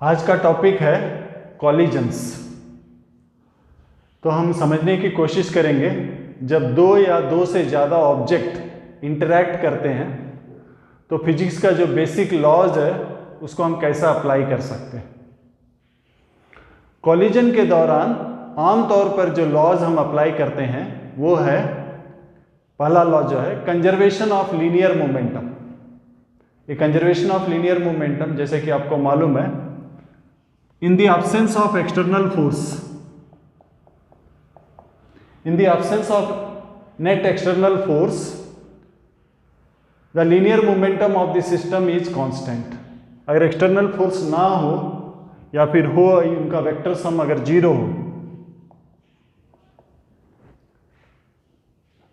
आज का टॉपिक है कॉलिजन्स। तो हम समझने की कोशिश करेंगे जब दो या दो से ज़्यादा ऑब्जेक्ट इंटरैक्ट करते हैं तो फिजिक्स का जो बेसिक लॉज है उसको हम कैसा अप्लाई कर सकते हैं। कॉलिजन के दौरान आमतौर पर जो लॉज हम अप्लाई करते हैं वो है, पहला लॉ जो है कंजर्वेशन ऑफ लीनियर मोमेंटम। ये कंजर्वेशन ऑफ लीनियर मोमेंटम जैसे कि आपको मालूम है, in the absence of external force, in the absence of net external force, the linear momentum of the system is constant। अगर एक्सटर्नल फोर्स ना हो या फिर हो इनका वेक्टर सम अगर जीरो हो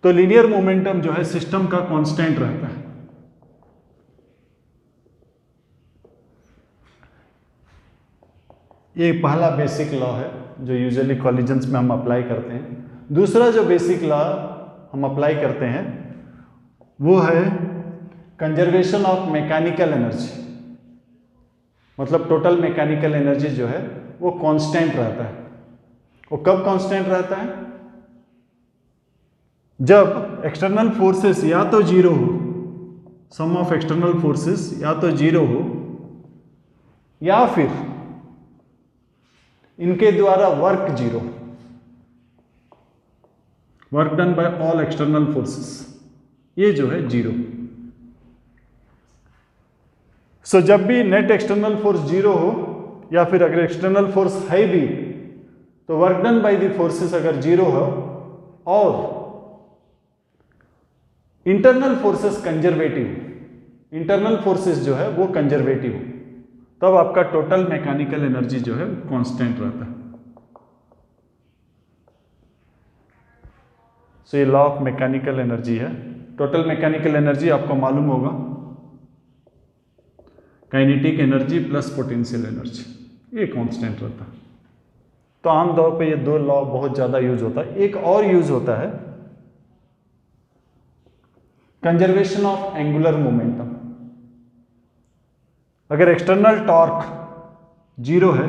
तो लीनियर मोमेंटम जो है सिस्टम का कांस्टेंट रहता है। ये पहला बेसिक लॉ है जो यूजुअली कॉलिजन्स में हम अप्लाई करते हैं। दूसरा जो बेसिक लॉ हम अप्लाई करते हैं वो है कंजर्वेशन ऑफ मैकेनिकल एनर्जी। मतलब टोटल मैकेनिकल एनर्जी जो है वो कांस्टेंट रहता है। वो कब कांस्टेंट रहता है? जब एक्सटर्नल फोर्सेस या तो जीरो हो, सम ऑफ एक्सटर्नल फोर्सेस या तो जीरो हो या फिर इनके द्वारा work zero, work done by all external forces, ये जो है जीरो। सो जब भी नेट एक्सटर्नल फोर्स जीरो हो या फिर अगर एक्सटर्नल फोर्स है भी तो work done by the forces अगर जीरो हो और internal forces conservative, internal forces जो है वो कंजर्वेटिव, तब आपका टोटल मैकेनिकल एनर्जी जो है कांस्टेंट रहता है। सो ये लॉ ऑफ मैकेनिकल एनर्जी है। टोटल मैकेनिकल एनर्जी आपको मालूम होगा kinetic energy plus potential energy, ये कांस्टेंट रहता है। तो आमतौर पे ये दो लॉ बहुत ज़्यादा यूज होता है। एक और यूज होता है कंजर्वेशन ऑफ एंगुलर मोमेंटम। अगर एक्सटर्नल टॉर्क जीरो है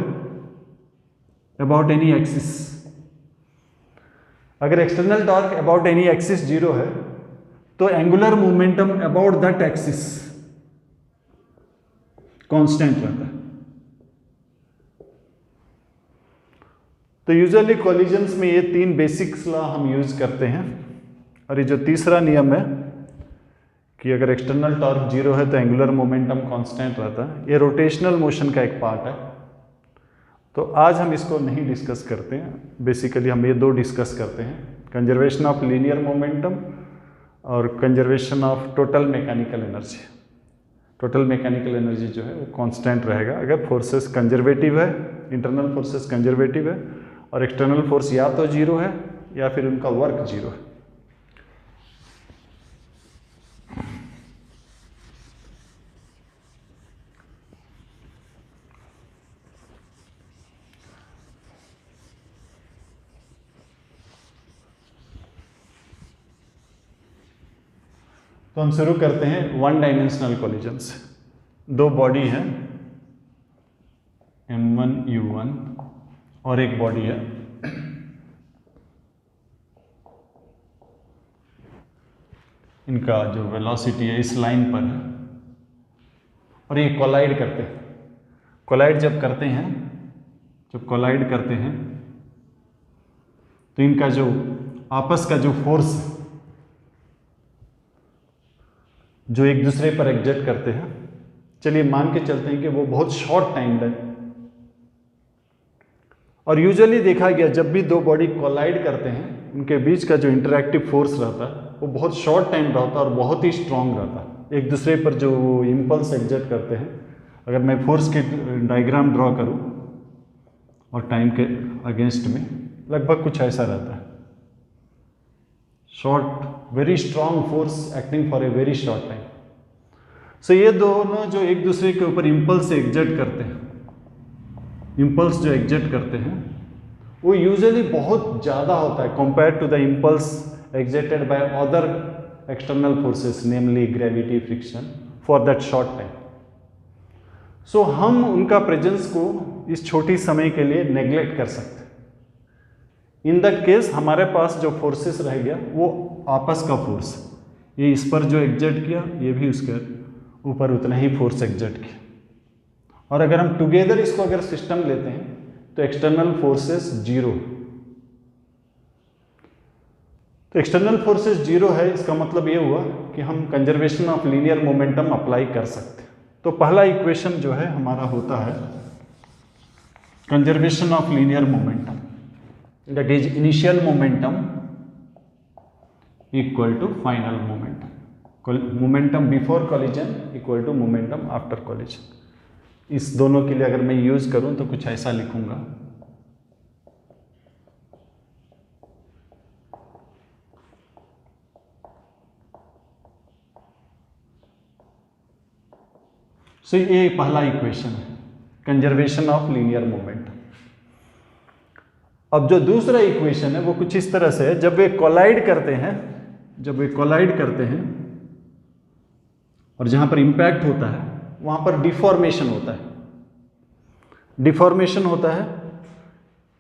अबाउट एनी एक्सिस, अगर external torque about any axis zero है तो angular momentum about that axis constant रहता है। तो यूजुअली कॉलिजन्स में ये तीन बेसिक्स लॉ हम यूज करते हैं। और ये जो तीसरा नियम है कि अगर एक्सटर्नल टॉर्क जीरो है तो एंगुलर मोमेंटम कांस्टेंट रहता है, ये रोटेशनल मोशन का एक पार्ट है। तो आज हम इसको नहीं डिस्कस करते हैं। बेसिकली हम ये दो डिस्कस करते हैं, कंजर्वेशन ऑफ लीनियर मोमेंटम और conservation of total mechanical energy. Total mechanical energy जो है वो कांस्टेंट रहेगा अगर फोर्सेस कंजर्वेटिव है, इंटरनल फोर्सेस कंजर्वेटिव है और एक्सटर्नल फोर्स या तो जीरो है या फिर उनका वर्क जीरो है। तो हम शुरू करते हैं वन डायमेंशनल कॉलिजन से। दो बॉडी है m1 u1 और एक बॉडी है इनका जो वेलोसिटी है इस लाइन पर है और ये कोलाइड करते हैं। कोलाइड जब करते हैं, जब कोलाइड करते हैं तो इनका जो आपस का जो फोर्स जो एक दूसरे पर एग्जर्ट करते हैं, चलिए मान के चलते हैं कि वो बहुत शॉर्ट टाइम है। और यूजुअली देखा गया जब भी दो बॉडी कोलाइड करते हैं उनके बीच का जो इंटरैक्टिव फोर्स रहता है वो बहुत शॉर्ट टाइम रहता है और बहुत ही स्ट्रांग रहता है। एक दूसरे पर जो इम्पल्स एग्जर्ट करते हैं, अगर मैं फोर्स के डायग्राम ड्रॉ करूं और टाइम के अगेंस्ट में लगभग कुछ ऐसा रहता है। Short, very strong force acting for a very short time. So ये दोनों जो एक दूसरे के ऊपर इम्पल्स एग्जर्ट करते हैं, इम्पल्स जो एग्जर्ट करते हैं वो यूजुअली बहुत ज़्यादा होता है compare to the impulse exerted by other external forces namely gravity, friction for that short time। सो हम उनका प्रेजेंस को इस छोटी समय के लिए नेग्लेक्ट कर सकते हैं। इन दैट केस हमारे पास जो फोर्सेस रह गया वो आपस का फोर्स, ये इस पर जो एग्जर्ट किया ये भी उसके ऊपर उतना ही फोर्स एग्जर्ट किया। और अगर हम टुगेदर इसको अगर सिस्टम लेते हैं तो एक्सटर्नल फोर्सेस जीरो। तो एक्सटर्नल फोर्सेस जीरो है, इसका मतलब ये हुआ कि हम conservation of linear momentum apply कर सकते हैं। तो पहला इक्वेशन जो है हमारा होता है conservation of linear momentum, that is initial momentum equal to final momentum, momentum before collision equal to momentum after collision. इस दोनों के लिए अगर मैं यूज करूं तो कुछ ऐसा लिखूंगा, सो ये पहला इक्वेशन है कंजर्वेशन ऑफ लीनियर मोमेंटम। अब जो दूसरा इक्वेशन है वो कुछ इस तरह से है, जब वे कोलाइड करते हैं, जब वे कोलाइड करते हैं और जहां पर इंपैक्ट होता है वहां पर डिफॉर्मेशन होता है। डिफॉर्मेशन होता है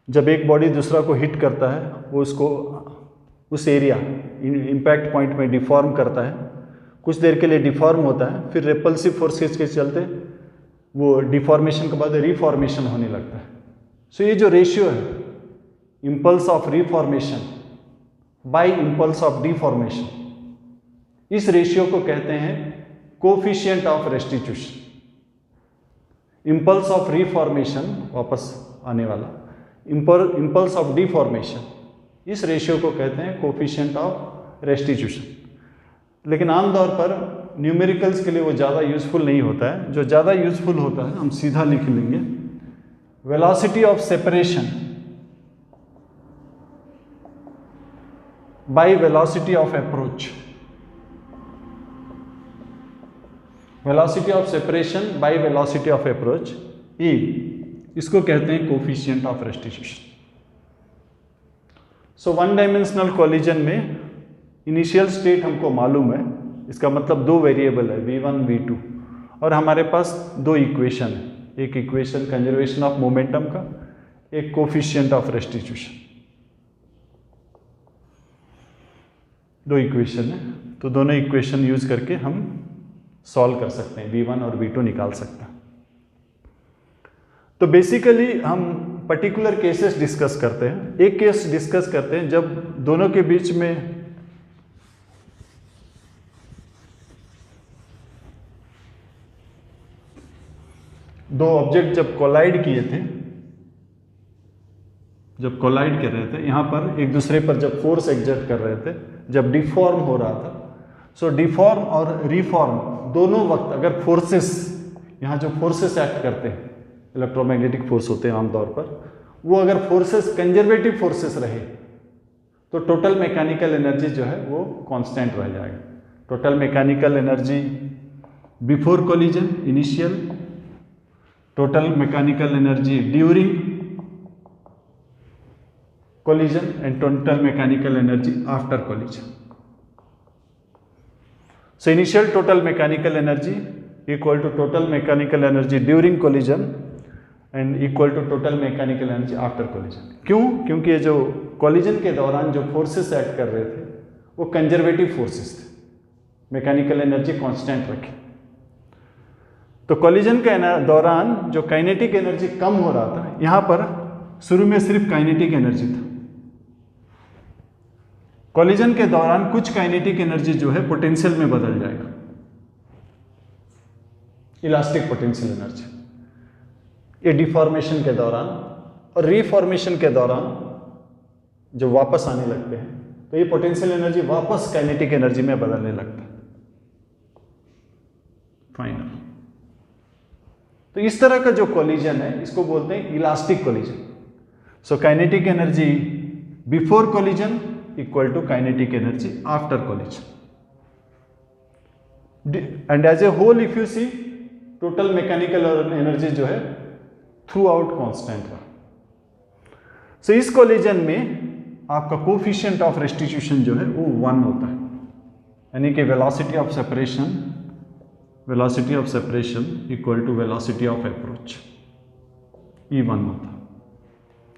जब एक बॉडी दूसरा को हिट करता है, वो उसको उस एरिया इंपैक्ट पॉइंट में डिफॉर्म करता है, कुछ देर के लिए डिफॉर्म होता है, फिर रिपल्सिव फोर्सेस के चलते वो डिफॉर्मेशन के बाद रिफॉर्मेशन होने लगता है। सो ये जो रेशियो है impulse of reformation by impulse of deformation, इस रेशियो को कहते हैं coefficient of restitution. Impulse of reformation वापस आने वाला, इंपल्स ऑफ डिफॉर्मेशन, इस रेशियो को कहते हैं कोफिशिएंट ऑफ रेस्टिट्यूशन। लेकिन आमतौर पर न्यूमेरिकल्स के लिए वो ज़्यादा यूजफुल नहीं होता है। जो ज़्यादा यूजफुल होता है हम सीधा लिख लेंगे velocity of separation by velocity of approach, velocity of separation by velocity of approach, e इसको कहते हैं coefficient of restitution. So one dimensional collision में इनिशियल स्टेट हमको मालूम है, इसका मतलब दो वेरिएबल है v1 v2 और हमारे पास दो इक्वेशन है, एक इक्वेशन कंजर्वेशन ऑफ मोमेंटम का, एक कोफिशिएंट ऑफ रेस्टिट्यूशन, दो इक्वेशन है। तो दोनों इक्वेशन यूज करके हम सॉल्व कर सकते हैं, v1 और v2 निकाल सकते हैं। तो बेसिकली हम पर्टिकुलर केसेस डिस्कस करते हैं। एक केस डिस्कस करते हैं जब दोनों के बीच में दो ऑब्जेक्ट जब कोलाइड किए थे, जब कोलाइड कर रहे थे, यहां पर एक दूसरे पर जब फोर्स एग्जर्ट कर रहे थे, जब डिफॉर्म हो रहा था। सो डिफॉर्म और रिफॉर्म दोनों वक्त अगर फोर्सेस, यहां जो फोर्सेस एक्ट करते हैं इलेक्ट्रोमैग्नेटिक फोर्स होते हैं आमतौर पर, वो अगर फोर्सेस कंजर्वेटिव फोर्सेस रहे तो टोटल मैकेनिकल एनर्जी जो है वो कांस्टेंट रह जाएगा। Total mechanical energy before collision initial, total mechanical energy during collision and total mechanical energy after collision. So initial total mechanical energy equal to total mechanical energy during collision and equal to total mechanical energy after collision. क्यों? क्योंकि ये जो collision के दौरान जो forces act कर रहे थे वो कंजर्वेटिव फोर्सेस थे, मैकेनिकल एनर्जी कांस्टेंट रखे। तो collision के दौरान जो काइनेटिक एनर्जी कम हो रहा था, यहां पर शुरू में सिर्फ काइनेटिक एनर्जी था, कॉलिजन के दौरान कुछ काइनेटिक एनर्जी जो है पोटेंशियल में बदल जाएगा, इलास्टिक पोटेंशियल एनर्जी। ये डिफॉर्मेशन के दौरान और रिफॉर्मेशन के दौरान जब वापस आने लगते हैं तो ये पोटेंशियल एनर्जी वापस काइनेटिक एनर्जी में बदलने लगता है फाइनल। तो इस तरह का जो कॉलिजन है इसको बोलते हैं elastic collision. So kinetic energy before collision equal to kinetic energy after collision, and as a whole if you see total mechanical energy जो है throughout constant है। so इस collision में आपका coefficient of restitution जो है वो 1 होता है, यानी कि velocity of separation velocity of separation equal to velocity of approach, E1 होता है।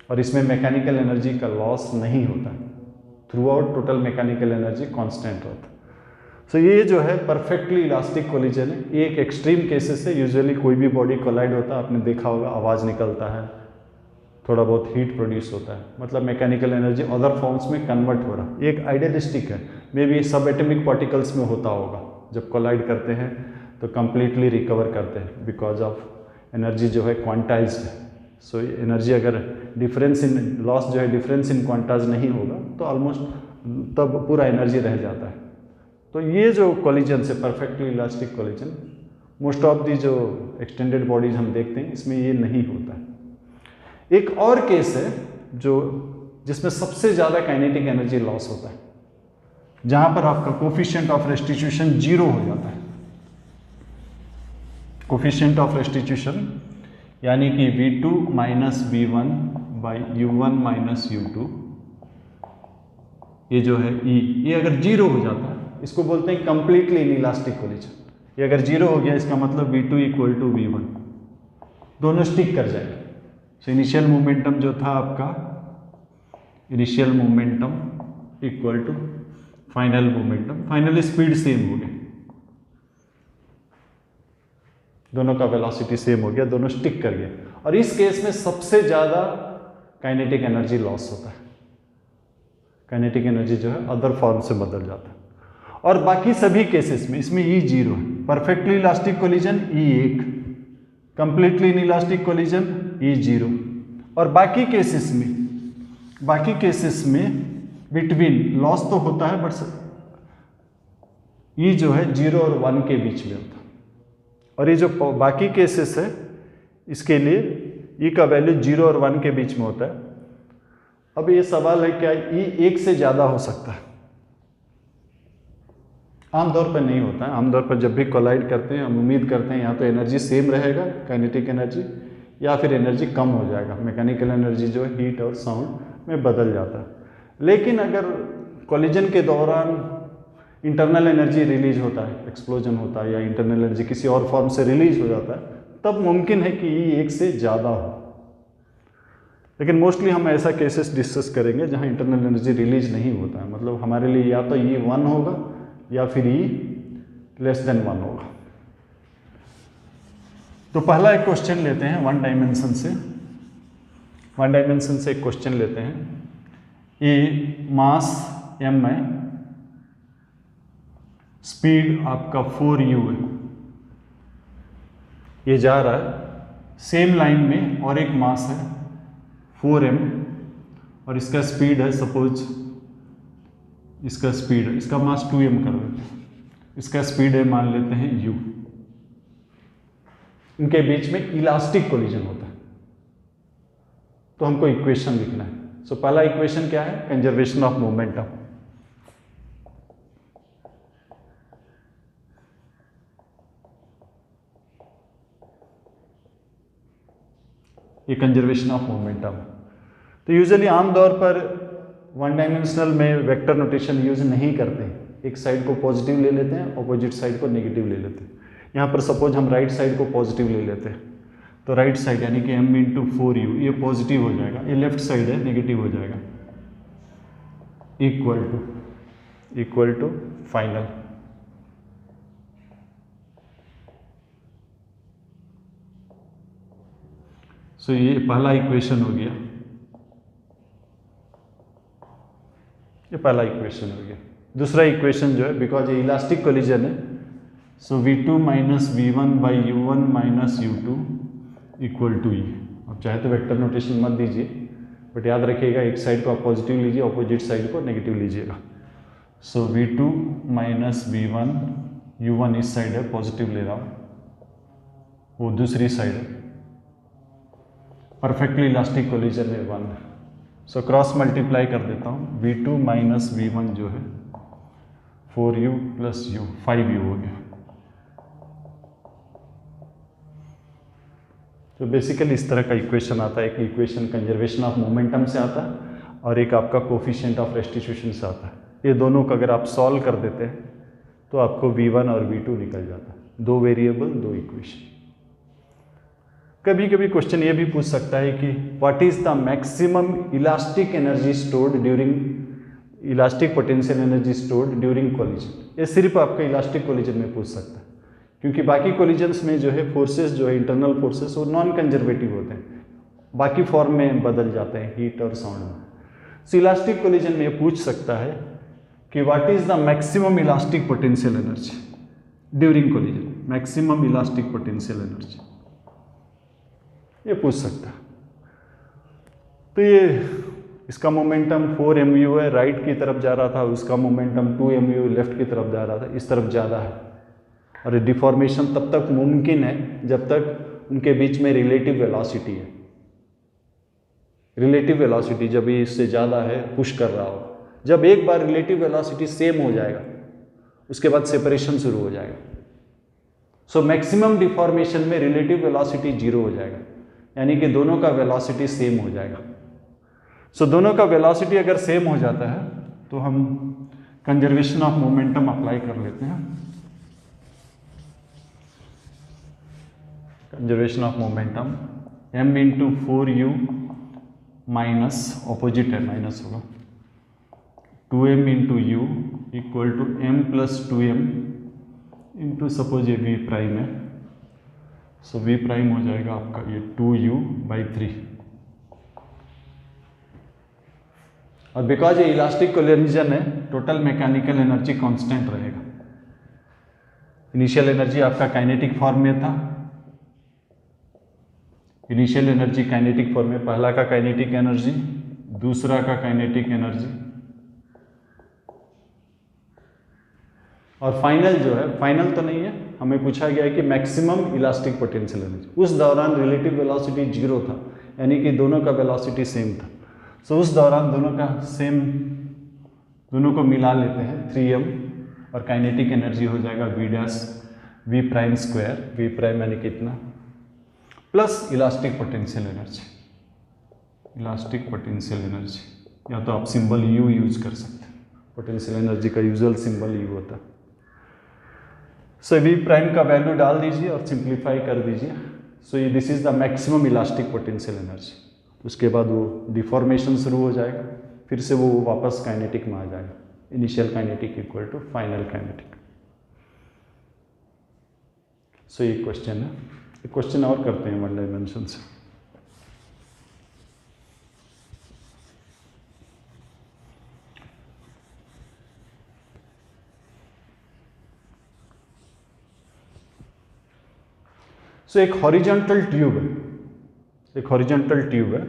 और इसमें मैकेनिकल एनर्जी का लॉस नहीं होता है, through out total mechanical energy constant होता है। सो ये जो है परफेक्टली इलास्टिक कोलिजन है। ये एक एक्सट्रीम केसेस है, यूजुअली कोई भी बॉडी कोलाइड होता है, आपने देखा होगा आवाज़ निकलता है, थोड़ा बहुत हीट प्रोड्यूस होता है, मतलब मैकेनिकल एनर्जी अदर फॉर्म्स में कन्वर्ट हो रहा है। एक आइडियलिस्टिक है, मे बी सब एटॉमिक पार्टिकल्स में होता होगा, जब कोलाइड करते हैं तो कंप्लीटली रिकवर करते हैं बिकॉज ऑफ एनर्जी जो है क्वांटाइज्ड है। सो एनर्जी अगर डिफरेंस इन लॉस जो है डिफरेंस इन क्वांटाज नहीं होगा तो ऑलमोस्ट तब पूरा एनर्जी रह जाता है। तो ये जो कोलिजन है perfectly elastic collision, most of the जो एक्सटेंडेड बॉडीज हम देखते हैं इसमें ये नहीं होता है। एक और केस है जो जिसमें सबसे ज़्यादा काइनेटिक एनर्जी लॉस होता है, जहाँ पर आपका कोफिशिएंट ऑफ रेस्टिट्यूशन 0 हो जाता है। कोफिशिएंट ऑफ रेस्टिट्यूशन यानी कि V2 minus V1 by U1 minus U2, ये जो है E, ये अगर 0 हो जाता है इसको बोलते हैं कंप्लीटली इनइलास्टिक कोलिजन। ये अगर 0 हो गया इसका मतलब V2 इक्वल टू V1, दोनों स्टिक कर जाएंगे। सो इनिशियल मोमेंटम जो था आपका, initial momentum equal to final momentum, final speed same हो गया, दोनों का वेलोसिटी सेम हो गया, दोनों स्टिक कर गए। और इस केस में सबसे ज़्यादा काइनेटिक एनर्जी लॉस होता है। काइनेटिक एनर्जी जो है अदर फॉर्म से बदल जाता है। और बाकी सभी केसेस में इसमें E0 है। Perfectly elastic collision E1, completely inelastic collision E0। और बाकी केसेस में बिटवीन लॉस तो होता है बट E जो है 0 और 1 के बीच में होता है। और ये जो बाकी केसेस है इसके लिए E का वैल्यू 0 और 1 के बीच में होता है। अब ये सवाल है क्या E 1 से ज़्यादा हो सकता है? आमतौर पर नहीं होता है। आमतौर पर जब भी कोलाइड करते हैं हम उम्मीद करते हैं या तो एनर्जी सेम रहेगा काइनेटिक एनर्जी, या फिर एनर्जी कम हो जाएगा, मैकेनिकल एनर्जी जो है हीट और साउंड में बदल जाता है। लेकिन अगर कोलिजन के दौरान इंटरनल एनर्जी रिलीज होता है, एक्सप्लोजन होता है, या इंटरनल एनर्जी किसी और फॉर्म से रिलीज हो जाता है, तब मुमकिन है कि E 1 से ज़्यादा हो। लेकिन मोस्टली हम ऐसा केसेस डिस्कस करेंगे जहाँ इंटरनल एनर्जी रिलीज नहीं होता है, मतलब हमारे लिए या तो E 1 होगा या फिर E लेस देन 1 होगा। तो पहला एक क्वेश्चन लेते हैं वन डायमेंशन से एक क्वेश्चन लेते हैं। ए मास m है, स्पीड आपका 4u है, ये जा रहा है सेम लाइन में, और एक मास है 4m और इसका स्पीड है, सपोज इसका स्पीड है, इसका मास 2m कर देते हैं, इसका स्पीड है मान लेते हैं u। इनके बीच में इलास्टिक कोलिजन होता है। तो हमको इक्वेशन लिखना है। सो पहला इक्वेशन क्या है? Conservation of momentum. ये कंजर्वेशन ऑफ मोमेंटम। तो यूजुअली आमतौर पर वन डायमेंशनल में वेक्टर नोटेशन यूज नहीं करते, एक साइड को पॉजिटिव ले लेते हैं, ऑपोजिट साइड को नेगेटिव ले लेते हैं। यहाँ पर सपोज हम राइट साइड को पॉजिटिव ले लेते हैं, तो राइट साइड यानी कि m इंटू 4u ये पॉजिटिव हो जाएगा, ये लेफ्ट साइड है नेगेटिव हो जाएगा, इक्वल टू फाइनल। सो ये पहला इक्वेशन हो गया, ये पहला इक्वेशन हो गया। दूसरा इक्वेशन जो है, बिकॉज ये इलास्टिक कोलिजन है, so v2 minus v1 by u1 minus u2 equal to e. अब चाहे तो वेक्टर नोटेशन मत दीजिए, बट याद रखिएगा एक साइड को आप पॉजिटिव लीजिए, ऑपोजिट साइड को नेगेटिव लीजिएगा। सो v2 माइनस v1, u1 इस साइड है पॉजिटिव ले रहा हूँ, वो दूसरी साइड है, परफेक्टली इलास्टिक कोलिजन में 1 है। सो क्रॉस मल्टीप्लाई कर देता हूँ, v2 माइनस v1 जो है 4u प्लस u 5u हो गया। तो बेसिकली इस तरह का इक्वेशन आता है। एक इक्वेशन कंजर्वेशन ऑफ मोमेंटम से आता है और एक आपका कोफिशिएंट ऑफ रेस्टिट्यूशन से आता है। ये दोनों का अगर आप सॉल्व कर देते हैं तो आपको v1 और v2 निकल जाता है। 2 वेरिएबल 2 इक्वेशन। कभी कभी क्वेश्चन ये भी पूछ सकता है कि what is the maximum elastic energy stored during elastic potential energy stored during collision. ये सिर्फ आपका इलास्टिक कोलिजन में पूछ सकता है, क्योंकि बाकी कोलिजन्स में जो है फोर्सेस जो है इंटरनल फोर्सेस वो नॉन कंजर्वेटिव होते हैं, बाकी फॉर्म में बदल जाते हैं हीट और साउंड में। सो इलास्टिक कोलिजन में ये पूछ सकता है कि what is the maximum elastic potential energy during collision, maximum elastic potential energy ये पूछ सकता है। तो ये इसका मोमेंटम 4 mu है, राइट की तरफ जा रहा था, उसका मोमेंटम 2 mu लेफ्ट की तरफ जा रहा था, इस तरफ ज़्यादा है। और डिफॉर्मेशन तब तक मुमकिन है जब तक उनके बीच में रिलेटिव वेलोसिटी है। रिलेटिव वेलोसिटी जब ये इससे ज़्यादा है, पुश कर रहा हो, जब एक बार रिलेटिव वेलोसिटी सेम हो जाएगा उसके बाद सेपरेशन शुरू हो जाएगा। सो मैक्सिमम डिफॉर्मेशन में रिलेटिव वेलोसिटी 0 हो जाएगा, यानी कि दोनों का वेलोसिटी सेम हो जाएगा। सो दोनों का वेलोसिटी अगर सेम हो जाता है तो हम कंजर्वेशन ऑफ मोमेंटम अप्लाई कर लेते हैं। Conservation of momentum m into 4u minus, opposite है माइनस होगा, 2m into u equal to m plus 2m into suppose ये v प्राइम है, सो v प्राइम हो जाएगा आपका ये 2u/3। और बिकॉज ये इलास्टिक कोलिजन है, टोटल मैकेनिकल एनर्जी कांस्टेंट रहेगा। इनिशियल एनर्जी आपका काइनेटिक फॉर्म में था, इनिशियल एनर्जी काइनेटिक फॉर्म में, पहला का काइनेटिक एनर्जी, दूसरा का काइनेटिक एनर्जी, और फाइनल जो है, फाइनल तो नहीं है, हमें पूछा गया है कि मैक्सिमम इलास्टिक पोटेंशियल एनर्जी। उस दौरान रिलेटिव वेलोसिटी 0 था, यानी कि दोनों का वेलोसिटी सेम था। सो उस दौरान दोनों का सेम, दोनों को मिला लेते हैं 3m, और काइनेटिक एनर्जी हो जाएगा v prime square, v prime यानी कितना, plus elastic potential energy. Elastic potential energy, या तो आप सिंबल u यूज कर सकते हैं, पोटेंशियल एनर्जी का यूजुअल सिंबल u होता है। सो v प्राइम का वैल्यू डाल दीजिए और सिंप्लीफाई कर दीजिए। सो ये this is the maximum elastic potential energy. उसके बाद वो डिफॉर्मेशन शुरू हो जाएगा, फिर से वो वापस काइनेटिक में आ जाएगा, initial kinetic equal to final kinetic. So ये क्वेश्चन है, एक क्वेश्चन और करते हैं 1 डायमेंशन से। सो एक हॉरिजॉन्टल ट्यूब है, एक हॉरिजॉन्टल ट्यूब है,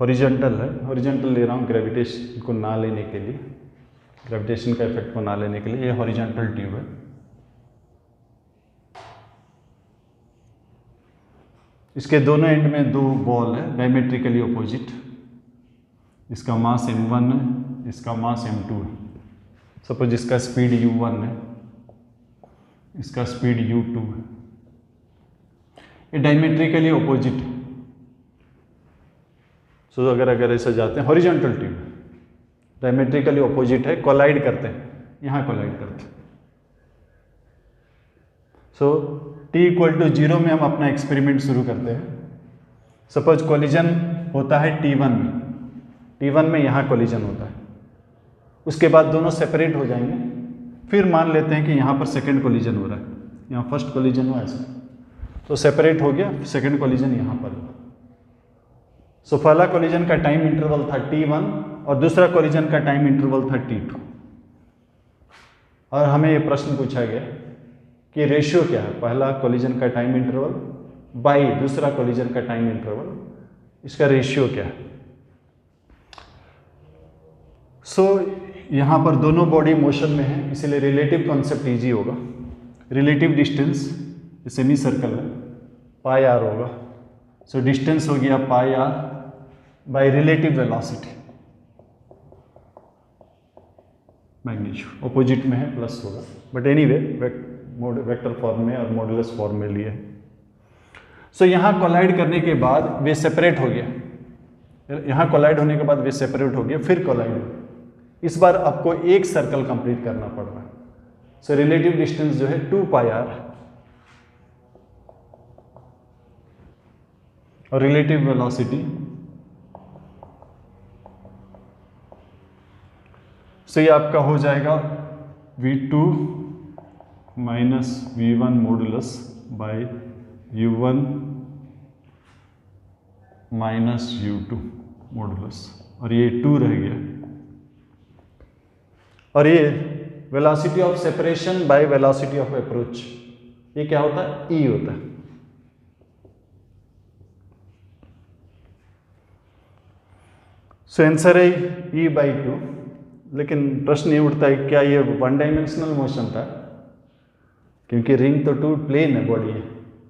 हॉरिजॉन्टल है, हॉरिजॉन्टल ले रहा हूँ ग्रेविटेशन को ना लेने के लिए, ग्रेविटेशन का इफेक्ट को ना लेने के लिए। ये हॉरिजॉन्टल ट्यूब है, इसके दोनों एंड में 2 बॉल है डायमेट्रिकली अपोजिट। इसका मास m1 है, इसका मास m2 है। सपोज इसका स्पीड u1 है, इसका स्पीड u2 है। ये डायमेट्रिकली अपोजिट है। सो अगर ऐसे जाते हैं, हॉरिजॉन्टल ट्यूब डायमेट्रिकली अपोजिट है, कोलाइड करते हैं, यहाँ कोलाइड करते हैं। सो t इक्वल टू 0 में हम अपना एक्सपेरिमेंट शुरू करते हैं। सपोज कोलिजन होता है t1 में, t1 में यहाँ कोलिजन होता है, उसके बाद दोनों सेपरेट हो जाएंगे। फिर मान लेते हैं कि यहाँ पर सेकंड कोलिजन हो रहा है, यहाँ फर्स्ट कोलिजन हुआ ऐसा, तो सेपरेट हो गया, सेकंड कोलिजन यहाँ पर हुआ। सो पहला कोलिजन का टाइम इंटरवल था t1 और दूसरा कोलिजन का टाइम इंटरवल था t2। और हमें ये प्रश्न पूछा गया कि रेशियो क्या है, पहला कोलिजन का टाइम इंटरवल बाई दूसरा कोलिजन का टाइम इंटरवल, इसका रेशियो क्या है। सो यहाँ पर दोनों बॉडी मोशन में है, इसलिए रिलेटिव कॉन्सेप्ट इजी होगा। रिलेटिव डिस्टेंस सेमी सर्कल है, पाई आर होगा। सो डिस्टेंस हो गया pi r by relative velocity, magnitude opposite में है प्लस होगा, बट एनीवे वेक्टर फॉर्म में और मॉडुलस फॉर्म में लिए। सो यहाँ कोलाइड करने के बाद वे सेपरेट हो गया, यहाँ कोलाइड होने के बाद वे सेपरेट हो गया, फिर कोलाइड हो। इस बार आपको एक सर्कल कंप्लीट करना पड़ रहा है, सो रिलेटिव डिस्टेंस जो है 2 पाई r, और रिलेटिव वेलोसिटी सो ये आपका हो जाएगा v2 minus v1 modulus by u1 minus u2 modulus, और ये 2 रह गया, और ये velocity of separation by velocity of approach, ये क्या होता है, e होता है। सो आंसर है e/2, लेकिन प्रश्न ये उठता है क्या ये 1 डायमेंशनल मोशन था, क्योंकि रिंग तो 2 प्लेन है, बॉडी है,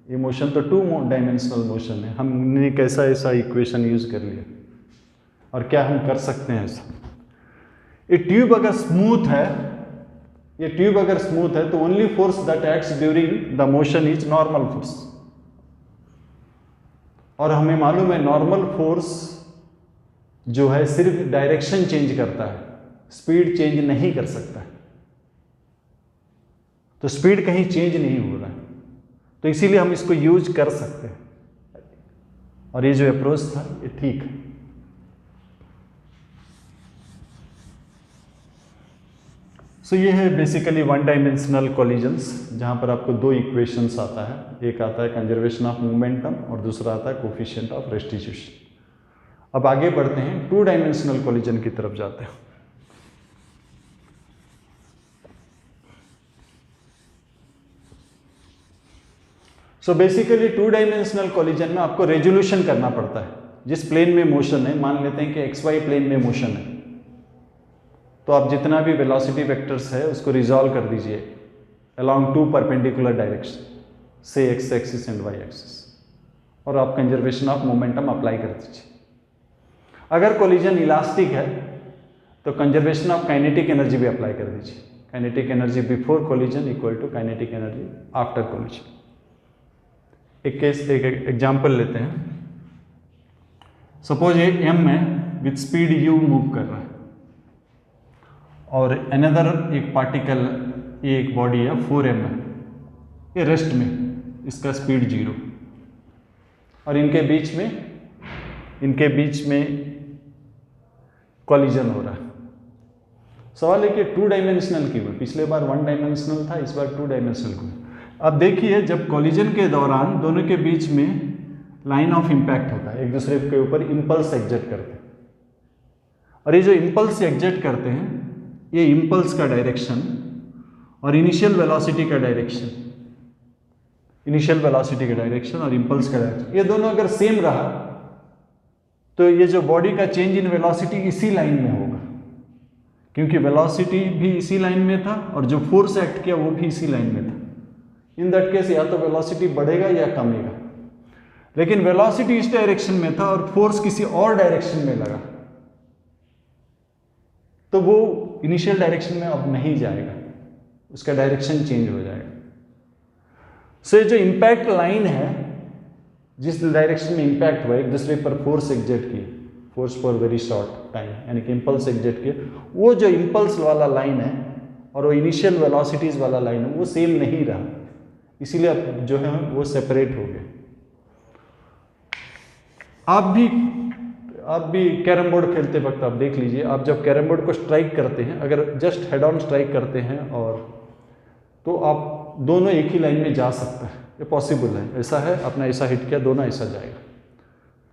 ये मोशन तो 2 डायमेंशनल मोशन है। हमने कैसा ऐसा इक्वेशन यूज कर लिया, और क्या हम कर सकते हैं ऐसा। ये ट्यूब अगर स्मूथ है, ये ट्यूब अगर स्मूथ है तो only force that acts during the motion is normal force, और हमें मालूम है नॉर्मल फोर्स जो है सिर्फ डायरेक्शन चेंज करता है, स्पीड चेंज नहीं कर सकता है। तो स्पीड कहीं चेंज नहीं हो रहा है, तो इसीलिए हम इसको यूज कर सकते हैं, और ये जो अप्रोच था ये ठीक है। सो ये है बेसिकली 1 डायमेंशनल कोलिजन्स, जहां पर आपको 2 इक्वेशंस आता है, एक आता है कंजर्वेशन ऑफ मोमेंटम और दूसरा आता है कोफिशिएंट ऑफ रेस्टिट्यूशन। अब आगे बढ़ते हैं, 2 डायमेंशनल कोलिजन की तरफ जाते हैं। सो बेसिकली 2 डायमेंशनल कोलिजन में आपको रेजोल्यूशन करना पड़ता है। जिस प्लेन में मोशन है, मान लेते हैं कि XY प्लेन में मोशन है, तो आप जितना भी वेलोसिटी वेक्टर्स है उसको रिजॉल्व कर दीजिए अलोंग 2 परपेंडिकुलर डायरेक्शन, से x axis and y axis, और आप कंजर्वेशन ऑफ मोमेंटम अप्लाई कर दीजिए। अगर कोलिजन इलास्टिक है तो कंजर्वेशन ऑफ काइनेटिक एनर्जी भी अप्लाई कर दीजिए। Kinetic energy before collision equal to kinetic energy after collision. एक एग्जाम्पल लेते हैं। सपोज ये m है, विथ स्पीड u मूव कर रहा है, और अनदर एक पार्टिकल, ये एक बॉडी है 4m है, ये रेस्ट में, इसका स्पीड 0, और इनके बीच में कॉलिजन हो रहा है। सवाल है कि 2 डायमेंशनल क्यों है? पिछले बार 1 डायमेंशनल था, इस बार 2 डायमेंशनल क्यों है? अब देखिए, जब कॉलिजन के दौरान दोनों के बीच में लाइन ऑफ इंपैक्ट होता है, एक दूसरे के ऊपर इंपल्स एग्जर्ट करते हैं, और ये जो इंपल्स एग्जर्ट करते हैं, ये इंपल्स का डायरेक्शन और इनिशियल वेलोसिटी का डायरेक्शन, और इंपल्स का डायरेक्शन, ये दोनों अगर सेम रहा तो ये जो बॉडी का चेंज इन वेलोसिटी इसी लाइन में होगा, क्योंकि वेलोसिटी भी इसी लाइन में था और जो फोर्स एक्ट किया वो भी इसी लाइन में था। इन दैट केस या तो वेलोसिटी बढ़ेगा या कमेगा, लेकिन वेलोसिटी इस डायरेक्शन में था और फोर्स किसी और डायरेक्शन में लगा, तो वो इनिशियल डायरेक्शन में अब नहीं जाएगा, उसका डायरेक्शन चेंज हो जाएगा। सो जो इंपैक्ट लाइन है, जिस डायरेक्शन में इंपैक्ट हुआ, एक दूसरे पर फोर्स एग्जर्ट किए, force for very short time, यानी कि इंपल्स एग्जर्ट किए, वो जो इंपल्स वाला लाइन है और वो इनिशियल वेलोसिटीज वाला लाइन है, वो सेम नहीं रहा, इसीलिए अब जो है वो सेपरेट हो गए। आप भी कैरम बोर्ड खेलते वक्त आप देख लीजिए, आप जब कैरम बोर्ड को स्ट्राइक करते हैं, अगर जस्ट हेड ऑन स्ट्राइक करते हैं, और तो आप दोनों एक ही लाइन में जा सकते हैं, ये पॉसिबल है। ऐसा है, आपने ऐसा हिट किया, दोनों ऐसा जाएगा।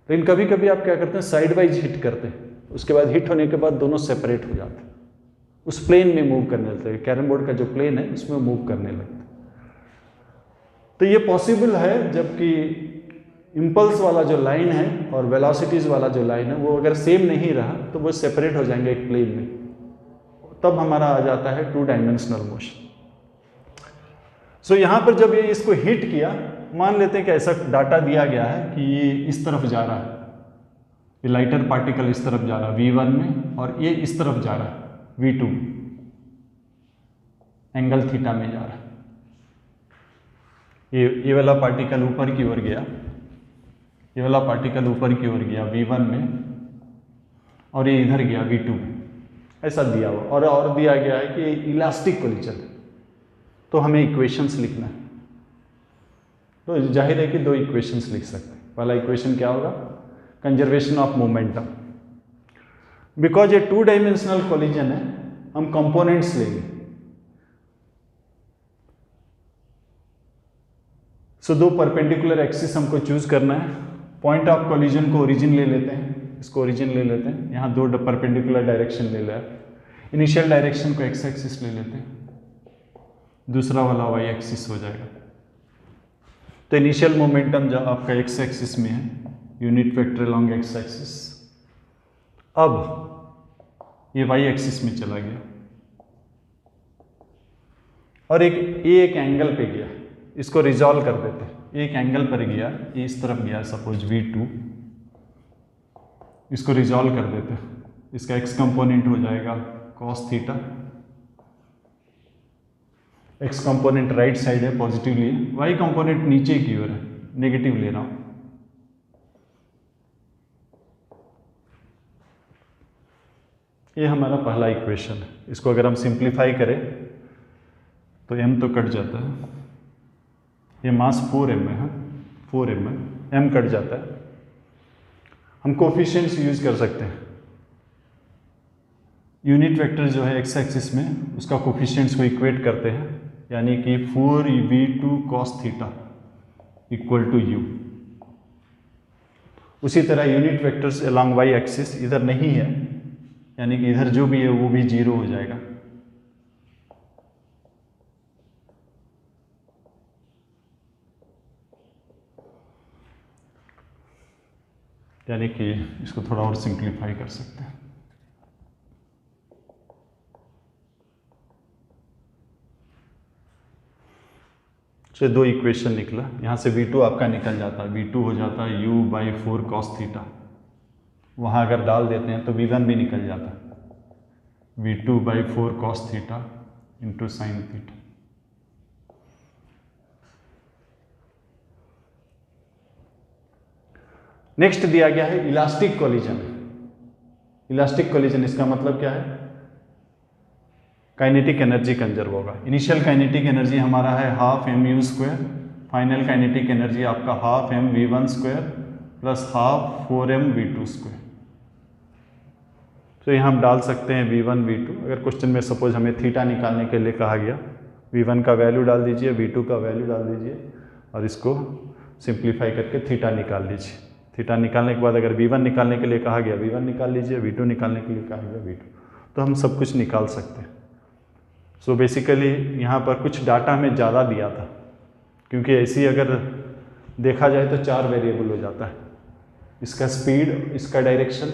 लेकिन कभी कभी आप क्या करते हैं, साइड वाइज हिट करते हैं, उसके बाद हिट होने के बाद दोनों सेपरेट हो जाते हैं, उस प्लेन में मूव करने लगते हैं। कैरम बोर्ड का जो प्लेन है उसमें मूव करने लगते हैं। तो ये पॉसिबल है, जबकि इंपल्स वाला जो लाइन है और वेलोसिटीज वाला जो लाइन है वो अगर सेम नहीं रहा तो वो सेपरेट हो जाएंगे एक प्लेन में, तब हमारा आ जाता है 2 डायमेंशनल मोशन। सो यहाँ पर जब ये इसको हिट किया, मान लेते हैं कि ऐसा डाटा दिया गया है कि ये इस तरफ जा रहा है, ये लाइटर पार्टिकल इस तरफ जा रहा है V1 में, और ये इस तरफ जा रहा है V2 एंगल थीटा में जा रहा है। ये वाला पार्टिकल ऊपर की ओर गया, ये वाला पार्टिकल ऊपर की ओर गया V1 में, और ये इधर गया V2 में, ऐसा दिया हुआ। और दिया गया है कि इलास्टिक कोलिजन, तो हमें इक्वेशंस लिखना है। तो जाहिर है कि दो इक्वेशंस लिख सकते हैं। पहला इक्वेशन क्या होगा, कंजर्वेशन ऑफ मोमेंटम। बिकॉज ये 2 डायमेंशनल कोलिजन है, हम कंपोनेंट्स लेंगे। सो दो परपेंडिकुलर एक्सिस हमको चूज करना है। पॉइंट ऑफ कोलिजन को ओरिजिन ले लेते हैं, इसको ओरिजिन ले लेते हैं। यहाँ दो परपेंडिकुलर डायरेक्शन ले लिया। इनिशियल डायरेक्शन को एक्स एक्सिस ले लेते हैं, दूसरा वाला वाई एक्सिस हो जाएगा। तो इनिशियल मोमेंटम जब आपका एक्स एक्सिस में है, unit vector along x axis, अब ये वाई एक्सिस में चला गया और एक एंगल पे गया। इसको रिजॉल्व कर देते हैं। एक एंगल पर गया, ये इस तरफ गया, सपोज V2, इसको रिजॉल्व कर देते हैं। इसका एक्स कंपोनेंट हो जाएगा cos theta, x component right side है, पॉजिटिव लिए, वाई कंपोनेंट नीचे की ओर है, नेगेटिव ले रहा हूं। ये हमारा पहला इक्वेशन है। इसको अगर हम सिंप्लीफाई करें तो m तो कट जाता है, ये मास 4m है, 4m है, m कट जाता है। हम कोफिशिएंट्स यूज कर सकते हैं। यूनिट वेक्टर जो है एक्स एक्सिस में, उसका कोफिशिएंट्स को इक्वेट करते हैं, यानी कि 4v2 cos theta equal to u। उसी तरह unit vectors along y axis इधर नहीं है, यानी कि इधर जो भी है वो भी 0 हो जाएगा। यानी कि इसको थोड़ा और सिंप्लीफाई कर सकते हैं। चलिए दो इक्वेशन निकला, यहाँ से V2 आपका निकल जाता है, V2 हो जाता है u/4 cos थीटा। वहाँ अगर डाल देते हैं तो V1 भी निकल जाता है, V2/4 cos theta into sine theta. Next दिया गया है इलास्टिक कोलिजन। इलास्टिक कोलिजन इसका मतलब क्या है, काइनेटिक एनर्जी कंजर्व होगा। इनिशियल काइनेटिक एनर्जी हमारा है half mu², final kinetic energy आपका half mv1² plus half 4mv2²। तो यहाँ हम डाल सकते हैं v1 v2। अगर क्वेश्चन में सपोज हमें थीटा निकालने के लिए कहा गया, v1 का वैल्यू डाल दीजिए, v2 का वैल्यू डाल दीजिए और इसको सिंप्लीफाई करके थीटा निकाल लीजिए। थीटा निकालने के बाद अगर v1 निकालने के लिए कहा गया, v1 निकाल लीजिए, v2 निकालने के लिए कहा गया, v2। तो हम सब कुछ निकाल सकते हैं। सो बेसिकली यहाँ पर कुछ डाटा हमें ज़्यादा दिया था, क्योंकि ऐसी अगर देखा जाए तो 4 वेरिएबल हो जाता है। इसका स्पीड, इसका डायरेक्शन,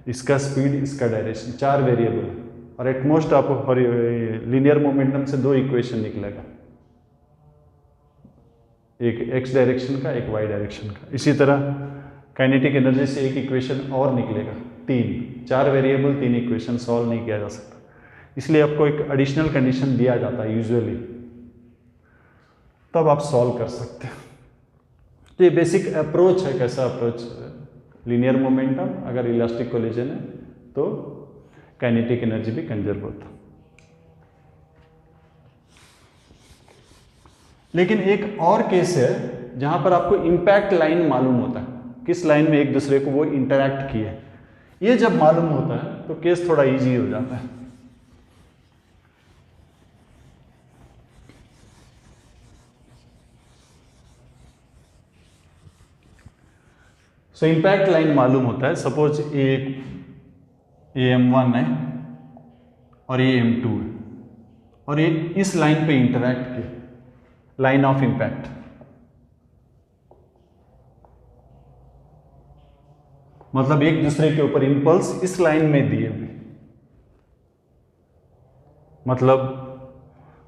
इसका स्पीड, इसका डायरेक्शन, 4 वेरिएबल। और एटमोस्ट आप लीनियर मोमेंटम से 2 इक्वेशन निकलेगा, एक एक्स डायरेक्शन का, एक वाई डायरेक्शन का। इसी तरह काइनेटिक एनर्जी से एक इक्वेशन और निकलेगा, 3। 4 वेरिएबल, 3 इक्वेशन सॉल्व नहीं किया जा सकता, इसलिए आपको एक एडिशनल कंडीशन दिया जाता है यूजुअली, तब आप सॉल्व कर सकते हैं। तो ये बेसिक अप्रोच है। कैसा अप्रोच? लीनियर मोमेंटम अगर इलास्टिक कोलिजन है तो काइनेटिक एनर्जी भी कंजर्व होता। लेकिन एक और केस है जहां पर आपको इंपैक्ट लाइन मालूम होता है, किस लाइन में एक दूसरे को वो इंटरैक्ट किए। ये जब मालूम होता है तो केस थोड़ा इजी हो जाता है। सो इंपैक्ट लाइन मालूम होता है। सपोज ये M1 है और ये M2 है और ये इस लाइन पे इंटरैक्ट किए, लाइन ऑफ इंपैक्ट। मतलब एक दूसरे के ऊपर इंपल्स इस लाइन में दिए हुए। मतलब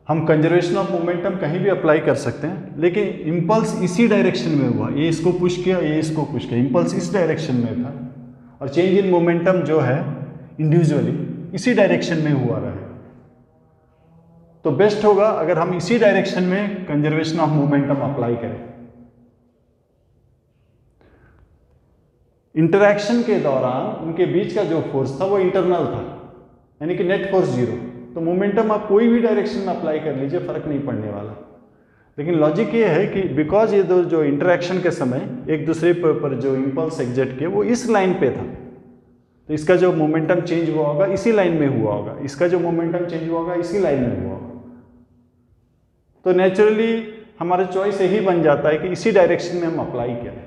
हम कंजर्वेशन ऑफ मोमेंटम कहीं भी अप्लाई कर सकते हैं, लेकिन इंपल्स इसी डायरेक्शन में हुआ। ये इसको पुश किया, ये इसको पुश किया, इंपल्स इस डायरेक्शन में था और चेंज इन मोमेंटम जो है इंडिविजुअली इसी डायरेक्शन में हुआ रहा है। तो बेस्ट होगा अगर हम इसी डायरेक्शन में कंजर्वेशन ऑफ मोमेंटम अप्लाई करें। इंटरैक्शन के दौरान उनके बीच का जो फोर्स था वो इंटरनल था, यानी कि नेट फोर्स 0। तो मोमेंटम आप कोई भी डायरेक्शन में अप्लाई कर लीजिए, फर्क नहीं पड़ने वाला। लेकिन लॉजिक ये है कि बिकॉज ये दो जो इंटरेक्शन के समय एक दूसरे पर जो इम्पल्स एग्जर्ट किए वो इस लाइन पे था, तो इसका जो मोमेंटम चेंज हुआ होगा इसी लाइन में हुआ होगा, इसका जो मोमेंटम चेंज हुआ होगा इसी लाइन में हुआ होगा। तो नेचुरली हमारा चॉइस यही बन जाता है कि इसी डायरेक्शन में हम अप्लाई करें।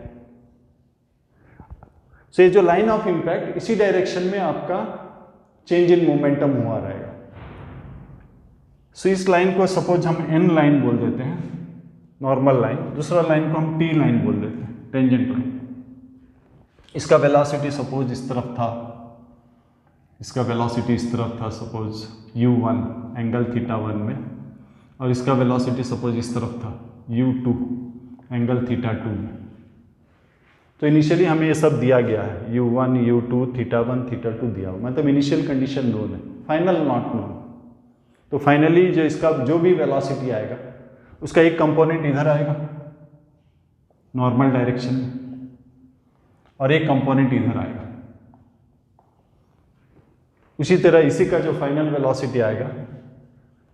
सो ये जो लाइन ऑफ इम्पैक्ट इसी डायरेक्शन में आपका चेंज इन मोमेंटम हुआ रहेगा। सो इस लाइन को सपोज हम एन लाइन बोल देते हैं, नॉर्मल लाइन, दूसरा लाइन को हम टी लाइन बोल देते हैं, टेंजेंट लाइन। इसका वेलोसिटी सपोज इस तरफ था, इसका वेलोसिटी इस तरफ था सपोज u1 एंगल θ1 में, और इसका वेलोसिटी सपोज इस तरफ था u2 एंगल θ2 में। तो इनिशियली हमें ये सब दिया गया है, u1 u2 θ1 θ2 दिया हुआ, मतलब इनिशियल कंडीशन नोन है, फाइनल नॉट नोन। तो फाइनली जो इसका जो भी वेलोसिटी आएगा उसका एक कंपोनेंट इधर आएगा नॉर्मल डायरेक्शन में, और एक कंपोनेंट इधर आएगा। उसी तरह इसी का जो फाइनल वेलोसिटी आएगा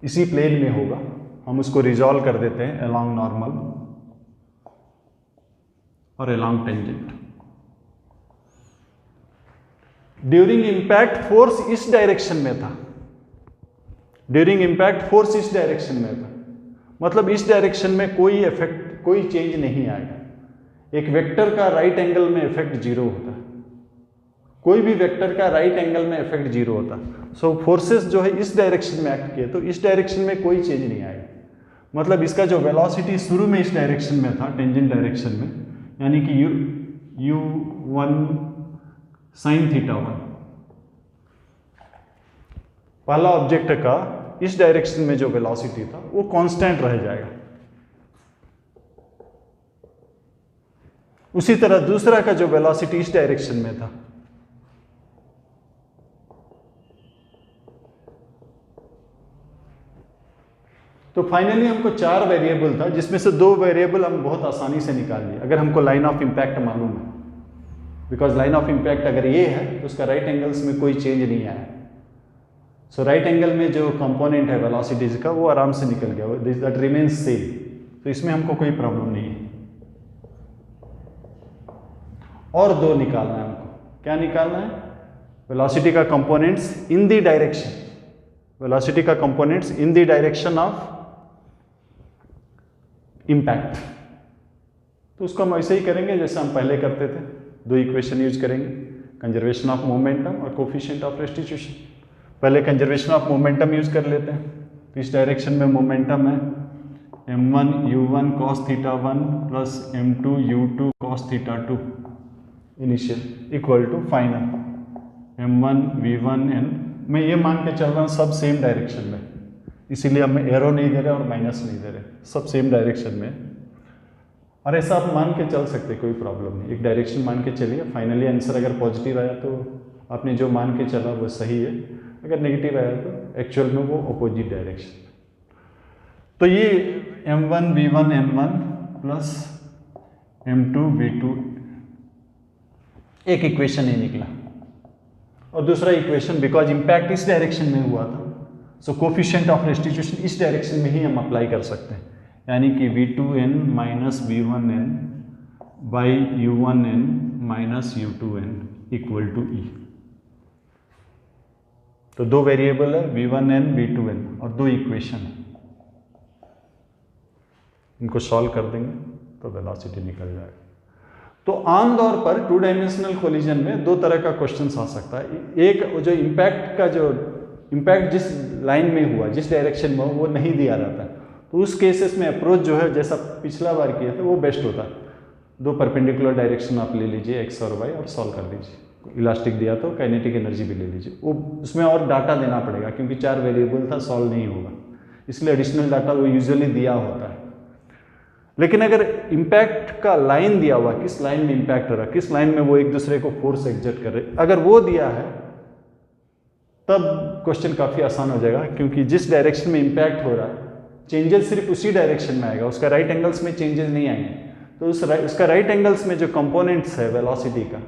इसी प्लेन में होगा, हम उसको रिजॉल्व कर देते हैं अलोंग नॉर्मल और along tangent. During impact force इस डायरेक्शन में था, ड्यूरिंग इंपैक्ट फोर्स इस डायरेक्शन में था, मतलब इस डायरेक्शन में कोई इफेक्ट, कोई चेंज नहीं आएगा। एक वेक्टर का राइट एंगल में इफेक्ट जीरो होता है, कोई भी वेक्टर का राइट एंगल में इफेक्ट जीरो होता है। सो फोर्सेस जो है इस डायरेक्शन में एक्ट किए तो इस डायरेक्शन में कोई चेंज नहीं आएगा, मतलब इसका जो वेलोसिटी शुरू में इस डायरेक्शन में था, टेंजेंट डायरेक्शन में, यानी कि u1 sin θ1, पहला ऑब्जेक्ट का इस डायरेक्शन में जो वेलोसिटी था वो कांस्टेंट रह जाएगा। उसी तरह दूसरा का जो वेलोसिटी इस डायरेक्शन में था, तो फाइनली हमको 4 वेरिएबल था जिसमें से 2 वेरिएबल हम बहुत आसानी से निकाल लिए अगर हमको लाइन ऑफ इम्पैक्ट मालूम है। बिकॉज लाइन ऑफ इम्पैक्ट अगर ये है तो उसका राइट एंगल्स में कोई चेंज नहीं आया। सो राइट एंगल में जो कंपोनेंट है वेलोसिटीज का वो आराम से निकल गया, दैट रिमेन्स सेम, तो इसमें हमको कोई प्रॉब्लम नहीं है। और 2 निकालना है हमको, क्या निकालना है? वेलोसिटी का components in the direction, velocity का components in the direction of impact. तो उसको हम ऐसे ही करेंगे जैसे हम पहले करते थे, 2 इक्वेशन यूज करेंगे, कंजर्वेशन ऑफ मोमेंटम और कोफिशिएंट ऑफ रेस्टिट्यूशन। पहले कंजर्वेशन ऑफ मोमेंटम यूज कर लेते हैं। तो इस डायरेक्शन में मोमेंटम है m1 u1 cos θ1 plus m2 u2 cos θ2 initial equal to final m1 v1 n। मैं ये मान के चल रहा हूँ सब सेम डायरेक्शन में, इसीलिए हम एरो नहीं दे रहे और माइनस नहीं दे रहे, सब सेम डायरेक्शन में। और ऐसा आप मान के चल सकते, कोई प्रॉब्लम नहीं, एक डायरेक्शन मान के चलिए। फाइनली आंसर अगर पॉजिटिव आया तो आपने जो मान के चला वो सही है, अगर नेगेटिव आया तो एक्चुअल में वो अपोजिट डायरेक्शन। तो ये m1 v1 n1 plus m2 v2 एक इक्वेशन ही निकला। और दूसरा इक्वेशन बिकॉज इम्पैक्ट इस डायरेक्शन में हुआ था, सो कोफिशिएंट ऑफ रेस्टिट्यूशन इस डायरेक्शन में ही हम अप्लाई कर सकते हैं, यानी कि v2n minus v1n by u1n minus u2n equal to e। तो 2 वेरिएबल है v1n v2n और 2 इक्वेशन है, इनको सॉल्व कर देंगे तो वेलोसिटी निकल जाएगा। तो आमतौर पर 2 डायमेंशनल कोलिजन में 2 तरह का क्वेश्चन आ सकता है। एक जो इम्पैक्ट का जो इम्पैक्ट जिस लाइन में हुआ, जिस डायरेक्शन में वो नहीं दिया रहता, तो उस केसेस में अप्रोच जो है जैसा पिछला बार किया था वो बेस्ट होता है। 2 परपेंडिकुलर डायरेक्शन आप ले लीजिए x और y और सॉल्व कर दीजिए। इलास्टिक दिया तो काइनेटिक एनर्जी भी ले लीजिए, वो उसमें और डाटा देना पड़ेगा क्योंकि 4 वेरिएबल था, सॉल्व नहीं होगा, इसलिए एडिशनल डाटा वो यूजुअली दिया होता है। लेकिन अगर इम्पैक्ट का लाइन दिया हुआ, किस लाइन में इम्पैक्ट हो रहा है, किस लाइन में वो एक दूसरे को फोर्स एग्जर्ट कर रहे, अगर वो दिया है तब क्वेश्चन काफ़ी आसान हो जाएगा, क्योंकि जिस डायरेक्शन में इम्पैक्ट हो रहा है चेंजेस सिर्फ उसी डायरेक्शन में आएगा, उसका राइट एंगल्स में चेंजेस नहीं आएंगे। तो उसका राइट एंगल्स में जो कंपोनेंट्स है वेलोसिटी का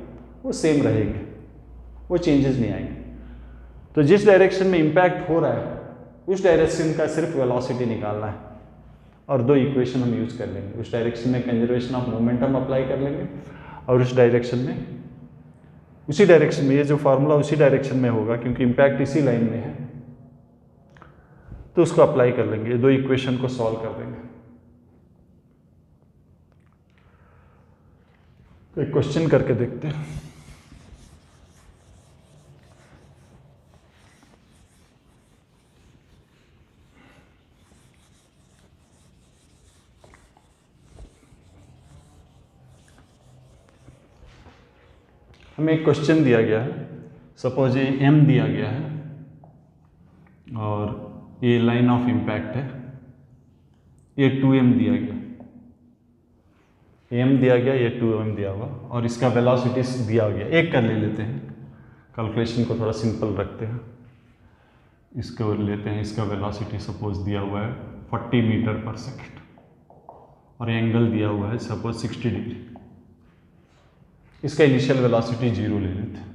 वो सेम रहेंगे, वो चेंजेस नहीं आएंगे। तो जिस डायरेक्शन में इम्पैक्ट हो रहा है उस डायरेक्शन का सिर्फ वेलोसिटी निकालना है और दो इक्वेशन हम यूज कर लेंगे। उस डायरेक्शन में कंजर्वेशन ऑफ मोमेंटम अप्लाई कर लेंगे और उस डायरेक्शन में उसी डायरेक्शन में ये जो फार्मूला उसी डायरेक्शन में होगा क्योंकि इम्पैक्ट इसी लाइन में है, तो उसको अप्लाई कर लेंगे, दो इक्वेशन को सॉल्व कर देंगे। तो एक क्वेश्चन करके देखते हैं। हमें एक क्वेश्चन दिया गया है, सपोज ये m दिया गया है और ये लाइन ऑफ इम्पैक्ट है, ये 2m दिया गया, m दिया गया, ये 2m दिया हुआ और इसका वेलोसिटी दिया गया। एक कर ले लेते हैं, कैलकुलेशन को थोड़ा सिंपल रखते हैं। इसको लेते हैं, इसका वेलोसिटी सपोज दिया हुआ है 40 मीटर पर सेकेंड और एंगल दिया हुआ है सपोज 60 डिग्री। इसका इनिशियल वेलोसिटी 0 ले लेते हैं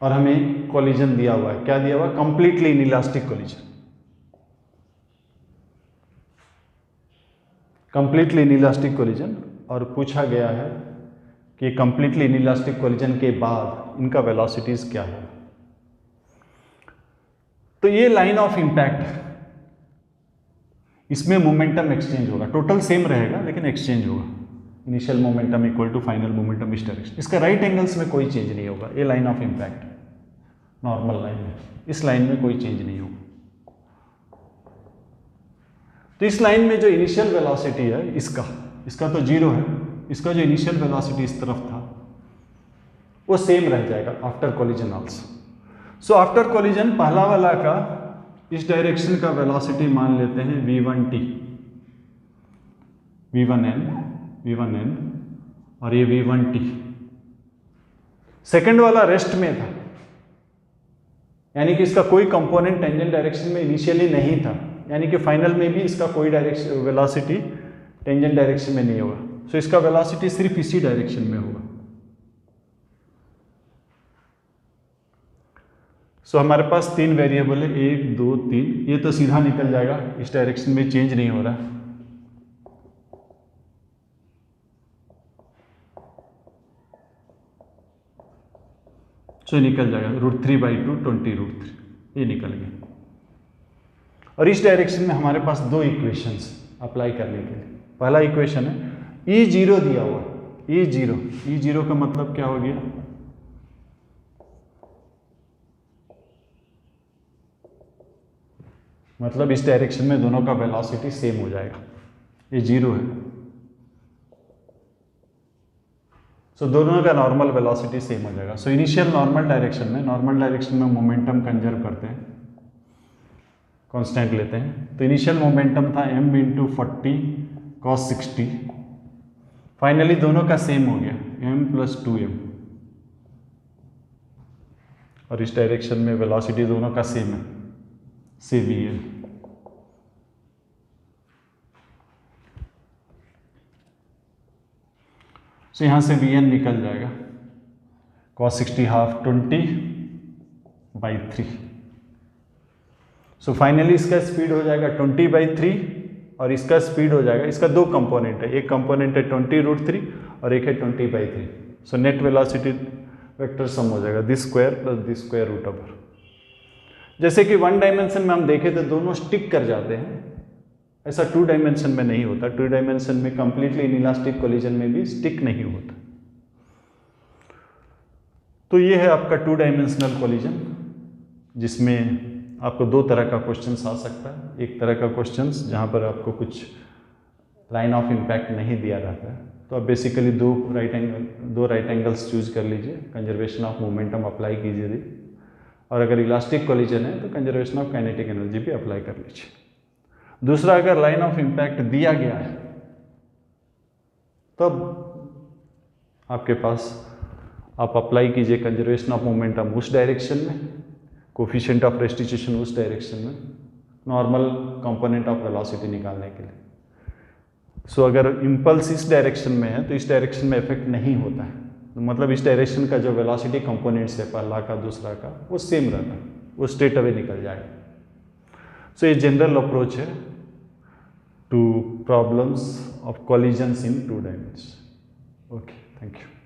और हमें कोलिजन दिया हुआ है, क्या दिया हुआ है? Completely inelastic collision. Completely inelastic collision और पूछा गया है कि कंप्लीटली इनइलास्टिक कोलिजन के बाद इनका वेलोसिटीज क्या है। तो ये लाइन ऑफ इम्पैक्ट, इसमें मोमेंटम एक्सचेंज होगा, टोटल सेम रहेगा लेकिन एक्सचेंज होगा। Initial momentum equal to final momentum इस डायरेक्शन। इसका राइट एंगल्स में कोई चेंज नहीं होगा। ये line of impact normal line है, इस लाइन में कोई चेंज नहीं होगा। तो इस लाइन में जो इनिशियल वेलोसिटी है इसका तो 0 है, इसका जो इनिशियल वेलोसिटी इस तरफ था वो सेम रह जाएगा after collision also. So after collision पहला वाला का इस डायरेक्शन का वेलोसिटी मान लेते हैं v1t, v1n और ये v1t। सेकंड वाला रेस्ट में था, यानी कि इसका कोई कंपोनेंट टेंजेंट डायरेक्शन में इनिशियली नहीं था, यानी कि फाइनल में भी इसका कोई डायरेक्शन वेलोसिटी टेंजेंट डायरेक्शन में नहीं होगा। सो इसका वेलोसिटी सिर्फ इसी डायरेक्शन में होगा। सो हमारे पास 3 वेरिएबल है, 1 2 3। ये तो सीधा निकल जाएगा, इस डायरेक्शन में चेंज नहीं हो रहा। सो निकल जाएगा √3/2 20√3, ये निकल गया। और इस डायरेक्शन में हमारे पास दो इक्वेशंस अप्लाई करने के लिए। पहला इक्वेशन है E0 दिया हुआ, E0 का मतलब क्या हो गया? मतलब इस डायरेक्शन में दोनों का वेलोसिटी सेम हो जाएगा, ये 0 है। सो दोनों का नॉर्मल वेलोसिटी सेम हो जाएगा। सो इनिशियल नॉर्मल डायरेक्शन में मोमेंटम कंजर्व करते हैं, कांस्टेंट लेते हैं। तो इनिशियल मोमेंटम था m × 40 cos 60। फाइनली दोनों का सेम हो गया m + 2m और इस डायरेक्शन में वेलोसिटी दोनों का सेम है, cvn। सो यहाँ से vn निकल जाएगा cos 60 हाफ 20/3। सो फाइनली इसका स्पीड हो जाएगा 20/3 और इसका स्पीड हो जाएगा, इसका दो कंपोनेंट है, एक कंपोनेंट है 20√3 और एक है 20/3। So net velocity vector sum हो जाएगा this square plus this square root over. जैसे कि 1 डायमेंशन में हम देखें तो दोनों स्टिक कर जाते हैं, ऐसा 2 डायमेंशन में नहीं होता। 2 डायमेंशन में कंप्लीटली इनइलास्टिक कोलिजन में भी स्टिक नहीं होता। तो ये है आपका 2 डायमेंशनल कोलिजन, जिसमें आपको 2 तरह का क्वेश्चंस आ सकता है। एक तरह का क्वेश्चंस जहाँ पर आपको कुछ लाइन ऑफ इम्पैक्ट नहीं दिया रहता है, तो आप बेसिकली दो राइट एंगल्स चूज कर लीजिए, कंजर्वेशन ऑफ मोमेंटम अप्लाई कीजिए, और अगर इलास्टिक कोलिजन है तो कंजर्वेशन ऑफ काइनेटिक एनर्जी भी अप्लाई कर लीजिए। दूसरा, अगर लाइन ऑफ इम्पैक्ट दिया गया है तब आपके पास आप अप्लाई कीजिए कंजर्वेशन ऑफ मोमेंटम उस डायरेक्शन में, कोफिशिएंट ऑफ रेस्टिट्यूशन उस डायरेक्शन में, नॉर्मल कंपोनेंट ऑफ वेलोसिटी निकालने के लिए। सो अगर इम्पल्स इस डायरेक्शन में है तो इस डायरेक्शन में इफेक्ट नहीं होता है, तो मतलब इस डायरेक्शन का जो वेलोसिटी कंपोनेंट्स है पहला का दूसरा का वो सेम रहता है, वो स्ट्रेट अवे निकल जाएगा। सो ये जनरल अप्रोच है to problems of collisions in 2 dimension. Okay, thank you.